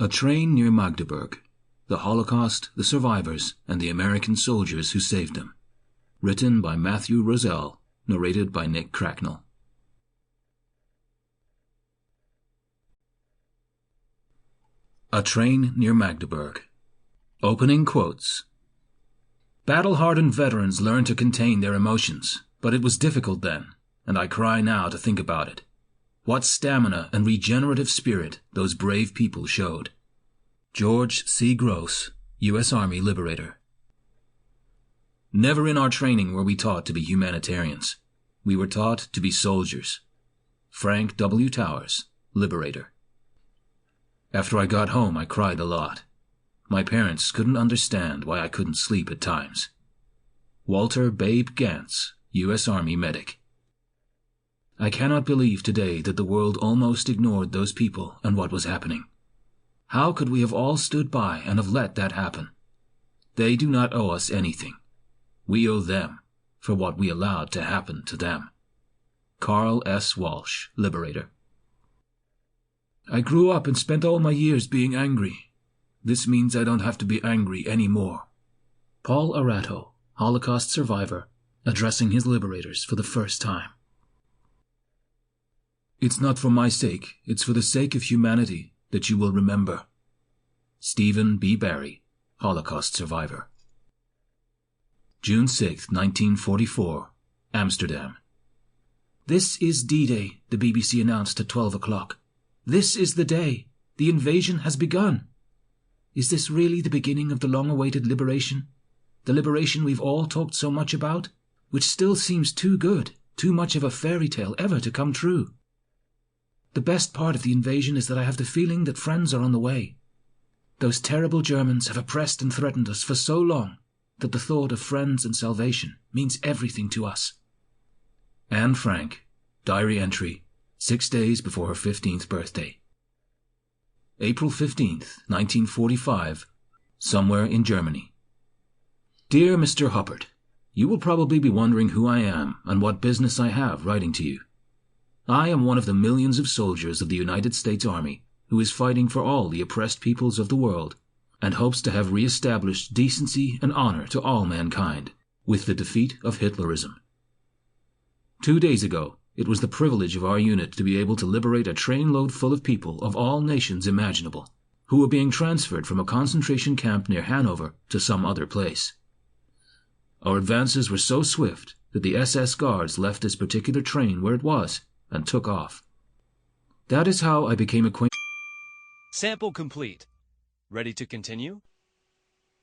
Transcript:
A Train Near Magdeburg. The Holocaust, the Survivors, and the American Soldiers Who Saved Them. Written by Matthew Rozell. Narrated by Nick Cracknell. A Train Near Magdeburg. Opening quotes. Battle-hardened veterans learned to contain their emotions, but it was difficult then, and I cry now to think about it. What stamina and regenerative spirit those brave people showed. George C. Gross, U.S. Army Liberator. Never in our training were we taught to be humanitarians. We were taught to be soldiers. Frank W. Towers, Liberator. After I got home, I cried a lot. My parents couldn't understand why I couldn't sleep at times. Walter Babe Gantz, U.S. Army Medic. I cannot believe today that the world almost ignored those people and what was happening. How could we have all stood by and have let that happen? They do not owe us anything. We owe them for what we allowed to happen to them. Carl S. Walsh, Liberator. I grew up and spent all my years being angry. This means I don't have to be angry anymore. Paul Arato, Holocaust survivor, addressing his liberators for the first time. It's not for my sake, it's for the sake of humanity that you will remember. Stephen B. Barry, Holocaust survivor. June 6, 1944, Amsterdam. This is D-Day, the BBC announced at 12 o'clock. This is the day. The invasion has begun. Is this really the beginning of the long-awaited liberation? The liberation we've all talked so much about, which still seems too good, too much of a fairy tale ever to come true. The best part of the invasion is that I have the feeling that friends are on the way. Those terrible Germans have oppressed and threatened us for so long that the thought of friends and salvation means everything to us. Anne Frank, diary entry, 6 days before her 15th birthday. April 15th, 1945, somewhere in Germany. Dear Mr. Huppert, you will probably be wondering who I am and what business I have writing to you. I am one of the millions of soldiers of the United States Army who is fighting for all the oppressed peoples of the world and hopes to have re-established decency and honor to all mankind with the defeat of Hitlerism. 2 days ago, it was the privilege of our unit to be able to liberate a trainload full of people of all nations imaginable who were being transferred from a concentration camp near Hanover to some other place. Our advances were so swift that the SS guards left this particular train where it was and took off. That is how I became acquainted. Sample complete. Ready to continue?